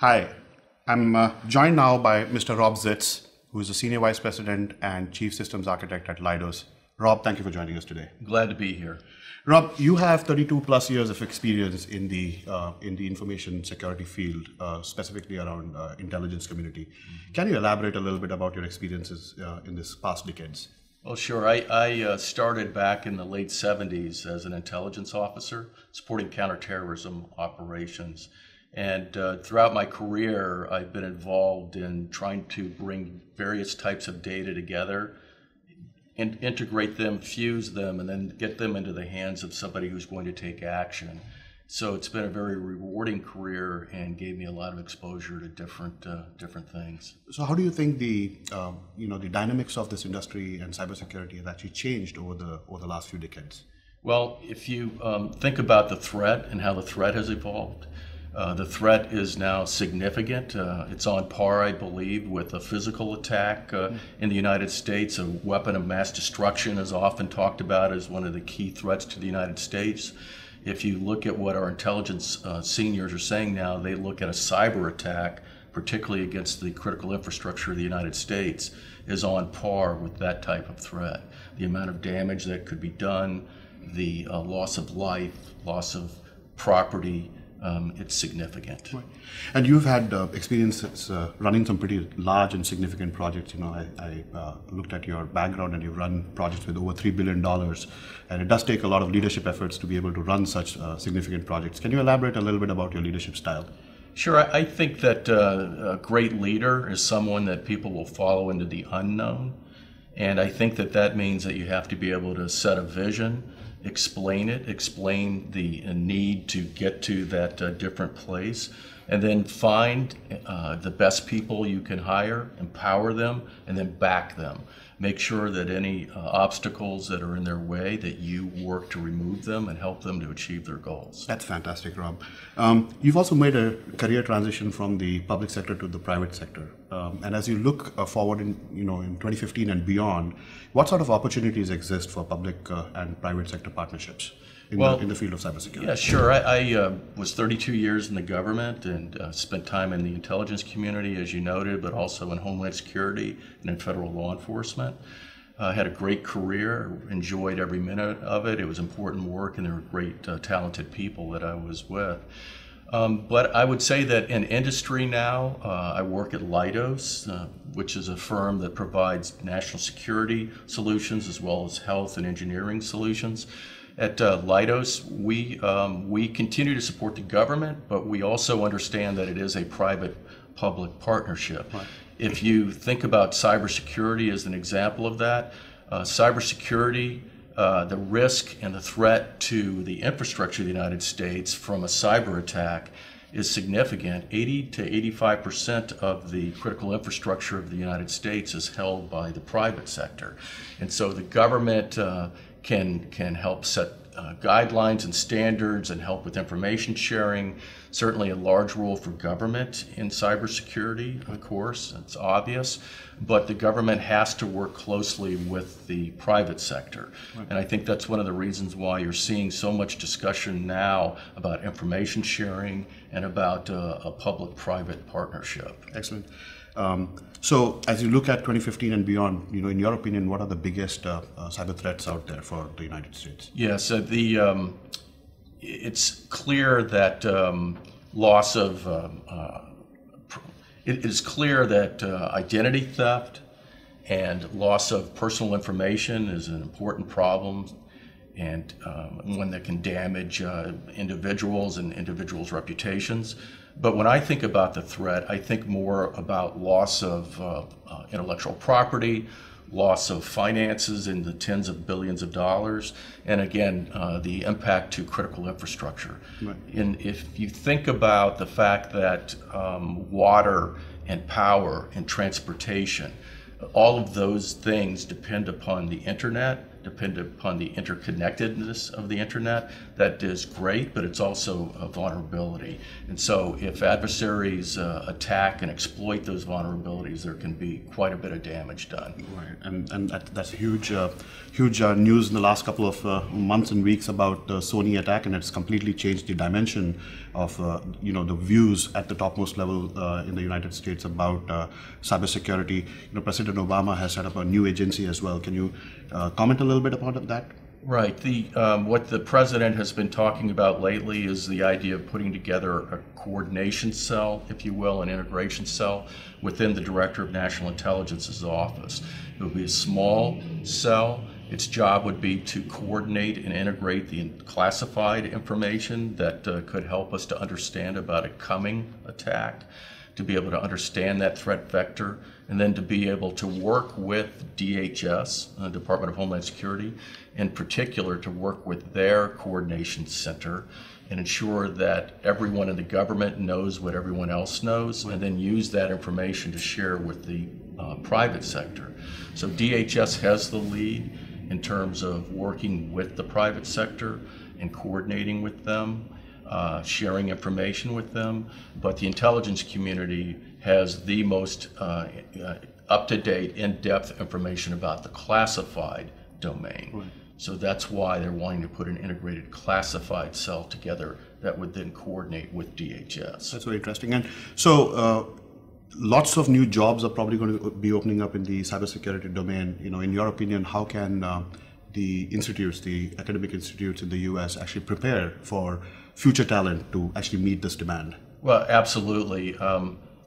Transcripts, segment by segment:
Hi, I'm joined now by Mr. Rob Zitz, who is the Senior Vice President and Chief Systems Architect at Leidos. Rob, thank you for joining us today. Glad to be here. Rob, you have 32 plus years of experience in the information security field, specifically around intelligence community. Can you elaborate a little bit about your experiences in this past decades? Well, sure. I started back in the late 70s as an intelligence officer supporting counterterrorism operations. And throughout my career, I've been involved in trying to bring various types of data together, and integrate them, fuse them, and then get them into the hands of somebody who's going to take action. So it's been a very rewarding career and gave me a lot of exposure to different things. So how do you think the the dynamics of this industry and cybersecurity has actually changed over the last few decades? Well, if you think about the threat and how the threat has evolved, the threat is now significant. It's on par, I believe, with a physical attack in the United States. A weapon of mass destruction is often talked about as one of the key threats to the United States. If you look at what our intelligence seniors are saying now, they look at a cyber attack, particularly against the critical infrastructure of the United States, is on par with that type of threat. The amount of damage that could be done, the loss of life, loss of property, it's significant. Right. And you've had experiences running some pretty large and significant projects. You know, I looked at your background, and you've run projects with over $3 billion. And it does take a lot of leadership efforts to be able to run such significant projects. Can you elaborate a little bit about your leadership style? Sure. I think that a great leader is someone that people will follow into the unknown. And I think that that means that you have to be able to set a vision, explain the need to get to that different place, and then find the best people you can hire, empower them, and then back them. Make sure that any obstacles that are in their way, that you work to remove them and help them to achieve their goals. That's fantastic, Rob. You've also made a career transition from the public sector to the private sector. And as you look forward in 2015 and beyond, what sort of opportunities exist for public and private sector partnerships in the field of cybersecurity? Yeah, sure. I was 32 years in the government and spent time in the intelligence community, as you noted, but also in Homeland Security and in federal law enforcement. I had a great career, enjoyed every minute of it. It was important work, and there were great, talented people that I was with. But I would say that in industry now, I work at Leidos, which is a firm that provides national security solutions as well as health and engineering solutions. At Leidos, we continue to support the government, but we also understand that it is a private-public partnership. Right. If you think about cybersecurity as an example of that, cybersecurity, the risk and the threat to the infrastructure of the United States from a cyber attack is significant. 80 to 85% of the critical infrastructure of the United States is held by the private sector. And so the government can help set guidelines and standards and help with information sharing. Certainly a large role for government in cybersecurity, of course, it's obvious, but the government has to work closely with the private sector. Right. And I think that's one of the reasons why you're seeing so much discussion now about information sharing and about a public-private partnership. Excellent. So as you look at 2015 and beyond, in your opinion, what are the biggest cyber threats out there for the United States? Yes, it's clear that it is clear that identity theft and loss of personal information is an important problem, and one that can damage individuals and individuals' reputations. But when I think about the threat, I think more about loss of intellectual property, loss of finances in the tens of billions of dollars, and again, the impact to critical infrastructure. Right. And if you think about the fact that water and power and transportation, all of those things depend upon the internet, depend upon the interconnectedness of the internet. That is great, but it's also a vulnerability. And so if adversaries attack and exploit those vulnerabilities, there can be quite a bit of damage done. Right, and that's huge news in the last couple of months and weeks about the Sony attack, and it's completely changed the dimension of the views at the topmost level in the United States about cybersecurity. President Obama has set up a new agency as well. Can you comment a little bit about that? Right. What the president has been talking about lately is the idea of putting together a coordination cell, if you will, an integration cell within the Director of National Intelligence's office. It will be a small cell. Its job would be to coordinate and integrate the classified information that could help us to understand about a coming attack, to be able to understand that threat vector, and then to be able to work with DHS, Department of Homeland Security, in particular to work with their coordination center and ensure that everyone in the government knows what everyone else knows, and then use that information to share with the private sector. So DHS has the lead in terms of working with the private sector and coordinating with them, sharing information with them, but the intelligence community has the most up-to-date, in-depth information about the classified domain. Right. So that's why they're wanting to put an integrated classified cell together that would then coordinate with DHS. That's very interesting. And so lots of new jobs are probably going to be opening up in the cybersecurity domain. In your opinion, how can the institutes, the academic institutes in the U.S. actually prepare for future talent to actually meet this demand? Well, absolutely.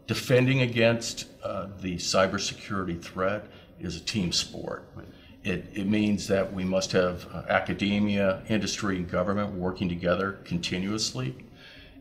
Defending against the cybersecurity threat is a team sport. Right. It means that we must have academia, industry, and government working together continuously.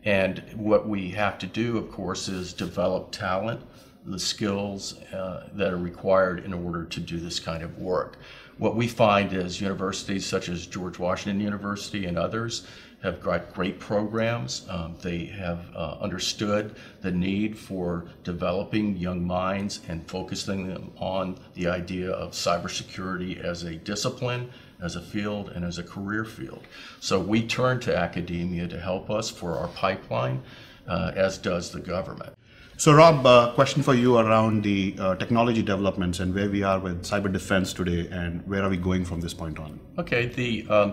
And what we have to do, of course, is develop talent, the skills that are required in order to do this kind of work. What we find is universities such as George Washington University and others have got great programs. They have understood the need for developing young minds and focusing them on the idea of cybersecurity as a discipline, as a field, and as a career field. So we turn to academia to help us for our pipeline, as does the government. So Rob, question for you around the technology developments and where we are with cyber defense today, and where are we going from this point on? Okay,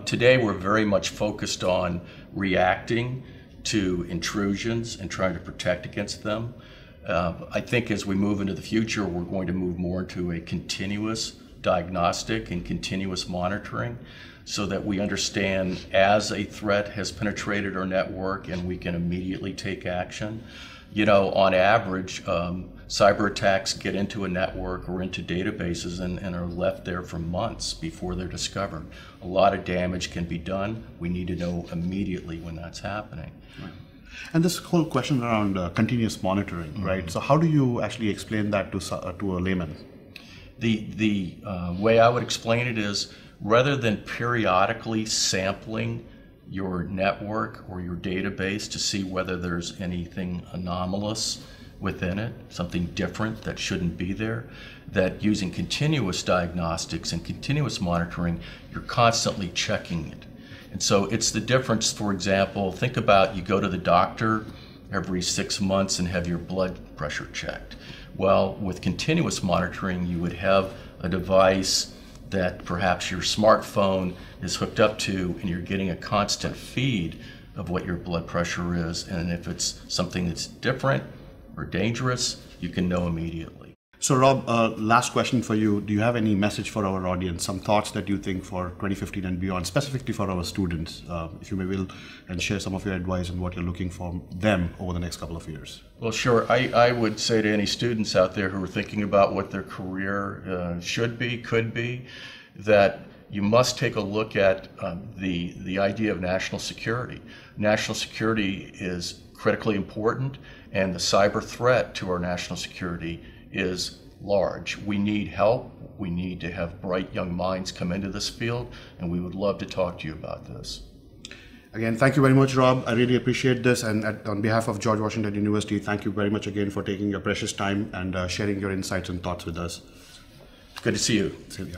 today we're very much focused on reacting to intrusions and trying to protect against them. I think as we move into the future, we're going to move more into a continuous diagnostic and continuous monitoring, so that we understand as a threat has penetrated our network and we can immediately take action. On average, cyber attacks get into a network or into databases and are left there for months before they're discovered. A lot of damage can be done. We need to know immediately when that's happening. Right. And this whole question around continuous monitoring, mm-hmm. right? So how do you actually explain that to a layman? The way I would explain it is, rather than periodically sampling your network or your database to see whether there's anything anomalous within it, something different that shouldn't be there, that using continuous diagnostics and continuous monitoring, you're constantly checking it. And so it's the difference. For example, think about you go to the doctor every 6 months and have your blood pressure checked. Well, with continuous monitoring, you would have a device that perhaps your smartphone is hooked up to, and you're getting a constant feed of what your blood pressure is. And if it's something that's different or dangerous, you can know immediately. So Rob, last question for you. Do you have any message for our audience, some thoughts that you think for 2015 and beyond, specifically for our students, if you may will, and share some of your advice on what you're looking for them over the next couple of years? Well, sure. I would say to any students out there who are thinking about what their career should be, could be, that you must take a look at the idea of national security. National security is critically important, and the cyber threat to our national security is large. We need help. We need to have bright young minds come into this field, and we would love to talk to you about this. Again, thank you very much, Rob. I really appreciate this, and on behalf of George Washington University, thank you very much again for taking your precious time and sharing your insights and thoughts with us. Good to see you. See you.